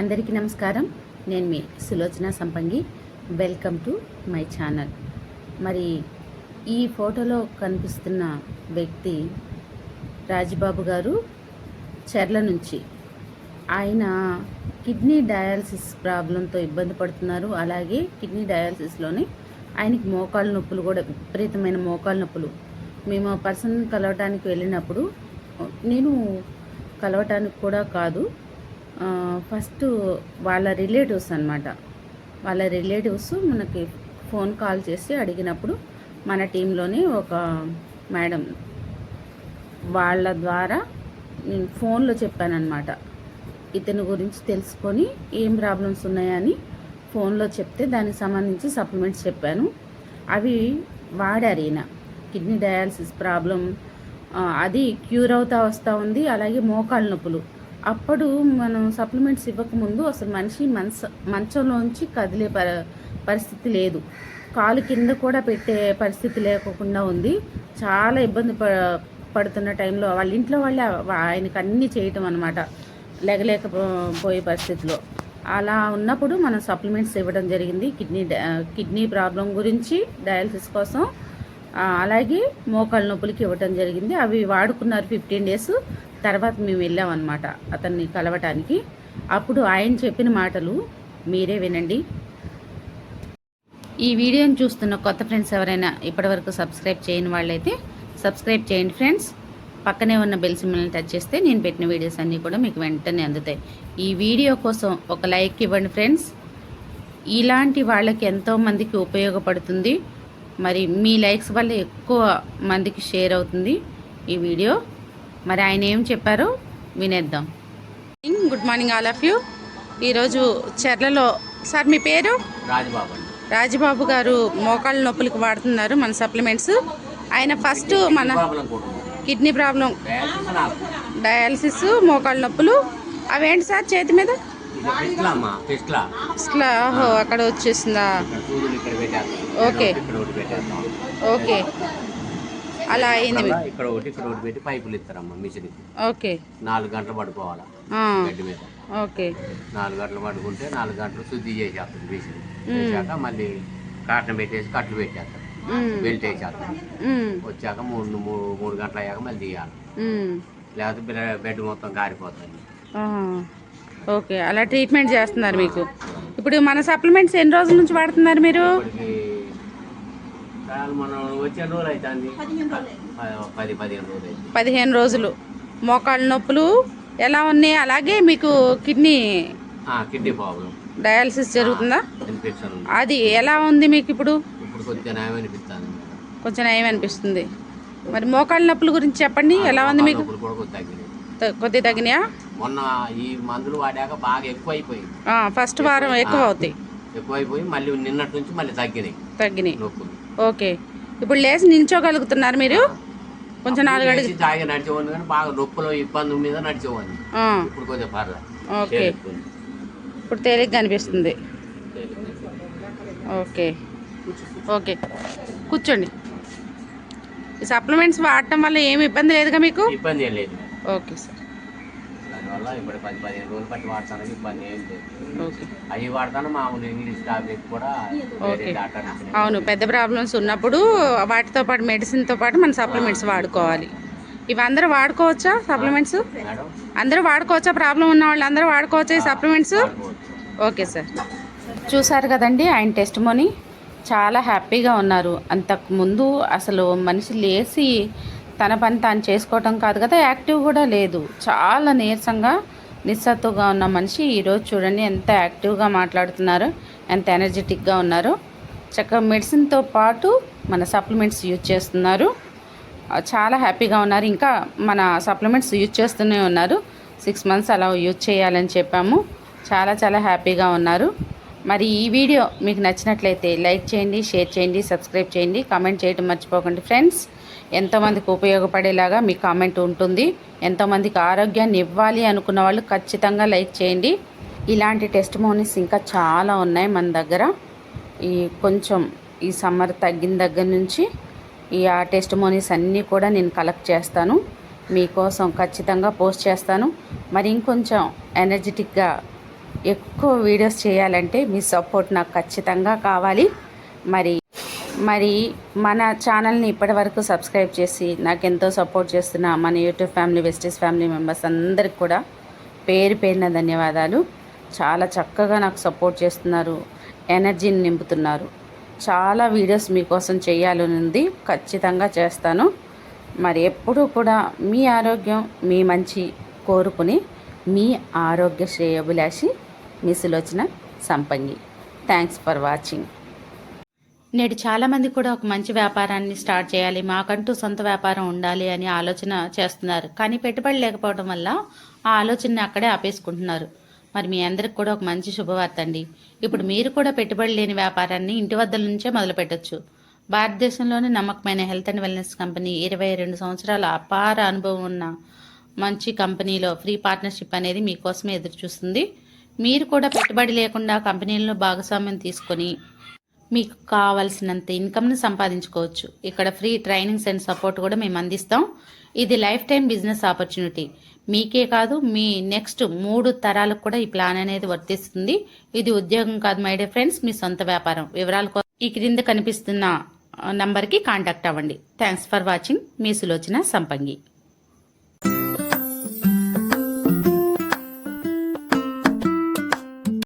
అందరికీ నమస్కారం. నేను మీ సులోచన సంపంగి. Welcome to my channel. మరి ఈ ఫోటోలో కనిపిస్తున్న వ్యక్తి రాజబాబు గారు, చెర్ల నుంచి. ఆయన కిడ్నీ డయాలసిస్ ప్రాబ్లంతో ఇబ్బంది పడుతున్నారు. అలాగే కిడ్నీ డయాలసిస్లోనే ఆయనకి మోకాళ్ళ నొప్పులు కూడా, విపరీతమైన మోకాళ్ళ నొప్పులు. మేము పర్సన్ కలవటానికి వెళ్ళినప్పుడు, నేను కలవటానికి కూడా కాదు, ఫస్ట్ వాళ్ళ రిలేటివ్స్ అన్నమాట. వాళ్ళ రిలేటివ్స్ మనకి ఫోన్ కాల్ చేసి అడిగినప్పుడు మన టీంలోనే ఒక మేడం వాళ్ళ ద్వారా నేను ఫోన్లో చెప్పానన్నమాట. ఇతని గురించి తెలుసుకొని ఏం ప్రాబ్లమ్స్ ఉన్నాయని ఫోన్లో చెప్తే దానికి సంబంధించి సప్లిమెంట్స్ చెప్పాను. అవి వాడారు ఈయన. కిడ్నీ డయాలసిస్ ప్రాబ్లం అది క్యూర్ అవుతా వస్తూ ఉంది. అలాగే మోకాళ్ళ నొప్పులు. అప్పుడు మనం సప్లిమెంట్స్ ఇవ్వకముందు అసలు మనిషి మంచంలోంచి కదిలే పరిస్థితి లేదు. కాలు కింద కూడా పెట్టే పరిస్థితి లేకుండా ఉంది. చాలా ఇబ్బంది పడుతున్న టైంలో వాళ్ళ ఇంట్లో వాళ్ళే ఆయనకు అన్నీ చేయటం అన్నమాట, లేగలేకపోయే పరిస్థితిలో. అలా ఉన్నప్పుడు మనం సప్లిమెంట్స్ ఇవ్వడం జరిగింది. కిడ్నీ ప్రాబ్లం గురించి, డయాలసిస్ కోసం, అలాగే మోకాళ్ళ నొప్పులకి ఇవ్వటం జరిగింది. అవి వాడుకున్నారు 15 days. తర్వాత మేము వెళ్ళామన్నమాట అతన్ని కలవటానికి. అప్పుడు ఆయన చెప్పిన మాటలు మీరే వినండి. ఈ వీడియోని చూస్తున్న కొత్త ఫ్రెండ్స్ ఎవరైనా ఇప్పటివరకు సబ్స్క్రైబ్ చేయని వాళ్ళైతే సబ్స్క్రైబ్ చేయండి ఫ్రెండ్స్. పక్కనే ఉన్న బెల్ సింబల్ని టచ్ చేస్తే నేను పెట్టిన వీడియోస్ అన్నీ కూడా మీకు వెంటనే అందుతాయి. ఈ వీడియో కోసం ఒక లైక్ ఇవ్వండి ఫ్రెండ్స్. ఇలాంటి వాళ్ళకి ఎంతోమందికి ఉపయోగపడుతుంది. మరి మీ లైక్స్ వల్ల ఎక్కువ మందికి షేర్ అవుతుంది ఈ వీడియో. మరి ఆయన ఏం చెప్పారో వినేద్దాం. Good morning all of you. ఈరోజు చెర్లలో, సార్ మీ పేరు? రాజబాబు గారు మోకాళ్ళ నొప్పులకి వాడుతున్నారు మన సప్లిమెంట్స్. ఆయన ఫస్ట్ మన కిడ్నీ ప్రాబ్లం, డయాలసిస్, మోకాళ్ళ నొప్పులు. అవేంటి సార్ చేతి మీద? అక్కడ వచ్చేసిందా? ఓకే ఓకే, అలా అయింది. ఇక్కడ ఒకటి పెట్టి పైపులు ఇస్తారమ్మా మిషన్. ఓకే, 4 గంటలు పడుకోవాలా గడ్డి మీద. ఓకే, 4 గంటలు పడుకుంటే 4 గంటలు శుద్ధి చేసేస్తుంది మిషన్. చేశాక మళ్ళీ కాటన్ పెట్టేసి కట్లు పెట్టేస్తారు, బెల్ట్ వేసేస్తారు. వచ్చాక 3 గంటలు అయ్యాక మళ్ళీ తీయాలి, లేకపోతే బెడ్ మొత్తం కారిపోతుంది. ఓకే, అలా ట్రీట్మెంట్ చేస్తున్నారు మీకు. ఇప్పుడు మన సప్లిమెంట్స్ ఎన్ని రోజుల నుంచి వాడుతున్నారు మీరు? మనం వచ్చిన రోజులు అవుతుంది 15 రోజులు. మోకాళ్ళ నొప్పులు ఎలా ఉన్నాయి? అలాగే మీకు కిడ్నీ ప్రాబ్లం, డయాలసిస్ జరుగుతుందా? అది ఎలా ఉంది మీకు ఇప్పుడు? కొంచెం నయం అనిపిస్తుంది. మరి మోకాళ్ళ నొప్పుల గురించి చెప్పండి, ఎలా ఉంది మీకు? కొద్దిగా తగ్గినాయా? మొన్న ఈ మందులు వాడాక బాగా ఎక్కువైపోయి, ఫస్ట్ వారం ఎక్కువైపోయి మళ్ళీ నిన్నటి నుంచి మళ్ళీ తగ్గినాయి నొప్పులు. ఓకే, ఇప్పుడు లేచి నిల్చోగలుగుతున్నారు మీరు? కొంచెం 4 అడుగులు తాగి నడిచేవాడిని, కానీ బాగా నొప్పులు ఇబ్బంది మీద నడిచేవాడిని. ఇప్పుడు కొంచెం పర్లేదు. ఓకే, ఇప్పుడు తేలిగ్గా అనిపిస్తుంది. ఓకే ఓకే, కూర్చోండి. ఈ సప్లిమెంట్స్ వాడటం వల్ల ఏమి ఇబ్బంది లేదుగా మీకు? ఇబ్బంది ఏం లేదు. Okay sir. దానివల్ల ఇప్పుడు 10-15 రోజులు బట్టి వాడటానికి ఇబ్బంది ఏం లేదు. ఓకే, అవి వాడతాను మామూలు ఇంగ్లీష్ టాబ్లెట్ కూడా. ఓకే, అవును, పెద్ద ప్రాబ్లమ్స్ ఉన్నప్పుడు వాటితో పాటు మెడిసిన్తో పాటు మన సప్లిమెంట్స్ వాడుకోవాలి. ఇవి అందరూ వాడుకోవచ్చా సప్లిమెంట్స్? అందరూ వాడుకోవచ్చా? ప్రాబ్లం ఉన్న వాళ్ళు అందరూ వాడుకోవచ్చా ఈ సప్లిమెంట్స్? Okay sir. చూసారు కదండి ఆయన టెస్టిమోనీ. చాలా హ్యాపీగా ఉన్నారు. అంతకుముందు అసలు మనిషి లేచి తన పని తాను చేసుకోవటం కాదు కదా, యాక్టివ్ కూడా లేదు. చాలా నీరసంగా, నిస్సత్తుగా ఉన్న మనిషి ఈరోజు చూడండి ఎంత యాక్టివ్గా మాట్లాడుతున్నారు, ఎంత ఎనర్జెటిక్గా ఉన్నారు. చక్కగా మెడిసిన్తో పాటు మన సప్లిమెంట్స్ యూజ్ చేస్తున్నారు. చాలా హ్యాపీగా ఉన్నారు. ఇంకా మన సప్లిమెంట్స్ యూజ్ చేస్తూనే ఉన్నారు. 6 months అలా యూజ్ చేయాలని చెప్పాము. చాలా చాలా హ్యాపీగా ఉన్నారు. మరి ఈ వీడియో మీకు నచ్చినట్లయితే లైక్ చేయండి, షేర్ చేయండి, సబ్స్క్రైబ్ చేయండి, కామెంట్ చేయడం మర్చిపోకండి ఫ్రెండ్స్. ఎంతోమందికి ఉపయోగపడేలాగా మీ కామెంట్ ఉంటుంది. ఎంతోమందికి ఆరోగ్యాన్ని ఇవ్వాలి అనుకున్న వాళ్ళు ఖచ్చితంగా లైక్ చేయండి. ఇలాంటి టెస్టిమోనీస్ ఇంకా చాలా ఉన్నాయి మన దగ్గర. కొంచెం ఈ సమ్మర్ తగ్గిన దగ్గర నుంచి ఆ టెస్టిమోనీస్ అన్నీ కూడా నేను కలెక్ట్ చేస్తాను, మీకోసం ఖచ్చితంగా పోస్ట్ చేస్తాను. మరి ఇంకొంచెం ఎనర్జెటిక్గా ఎక్కువ వీడియోస్ చేయాలంటే మీ సపోర్ట్ నాకు ఖచ్చితంగా కావాలి. మరి మన ఛానల్ని ఇప్పటివరకు సబ్స్క్రైబ్ చేసి నాకు ఎంతో సపోర్ట్ చేస్తున్న మన యూట్యూబ్ ఫ్యామిలీ, వెస్టీస్ ఫ్యామిలీ మెంబర్స్ అందరికి కూడా పేరు పేరున ధన్యవాదాలు. చాలా చక్కగా నాకు సపోర్ట్ చేస్తున్నారు, ఎనర్జీని నింపుతున్నారు. చాలా వీడియోస్ మీకోసం చేయాలని ఉంది, ఖచ్చితంగా చేస్తాను. మరి ఎప్పుడూ కూడా మీ ఆరోగ్యం, మీ మంచి కోరుకుని మీ ఆరోగ్య శ్రేయోభిలాషి మీ సులోచన సంపంగి. Thanks for watching. నేడు చాలామంది కూడా ఒక మంచి వ్యాపారాన్ని స్టార్ట్ చేయాలి, మాకంటూ సొంత వ్యాపారం ఉండాలి అని ఆలోచన చేస్తున్నారు. కానీ పెట్టుబడి లేకపోవడం వల్ల ఆ ఆలోచనని అక్కడే ఆపేసుకుంటున్నారు. మరి మీ అందరికి కూడా ఒక మంచి శుభవార్త అండి. ఇప్పుడు మీరు కూడా పెట్టుబడి లేని వ్యాపారాన్ని ఇంటి వద్ద నుంచే మొదలు పెట్టొచ్చు. భారతదేశంలోని నమ్మకమైన హెల్త్ అండ్ వెల్నెస్ కంపెనీ 22 సంవత్సరాల అపార అనుభవం ఉన్న మంచి కంపెనీలో ఫ్రీ పార్ట్నర్షిప్ అనేది మీకోసమే ఎదురు చూస్తుంది. మీరు కూడా పెట్టుబడి లేకుండా కంపెనీలను భాగస్వామ్యం తీసుకొని మీకు కావాల్సినంత ఇన్కమ్ను సంపాదించుకోవచ్చు. ఇక్కడ ఫ్రీ ట్రైనింగ్స్ అండ్ సపోర్ట్ కూడా మేము అందిస్తాం. ఇది లైఫ్ టైం బిజినెస్ ఆపర్చునిటీ. మీకే కాదు, మీ నెక్స్ట్ 3 తరాలకు కూడా ఈ ప్లాన్ అనేది వర్తిస్తుంది. ఇది ఉద్యోగం కాదు మై డియర్ ఫ్రెండ్స్, మీ సొంత వ్యాపారం. వివరాల కోసం ఈ క్రింద కనిపిస్తున్న నంబర్కి కాంటాక్ట్ అవ్వండి. Thanks for watching. మీ సులోచన సంపంగి.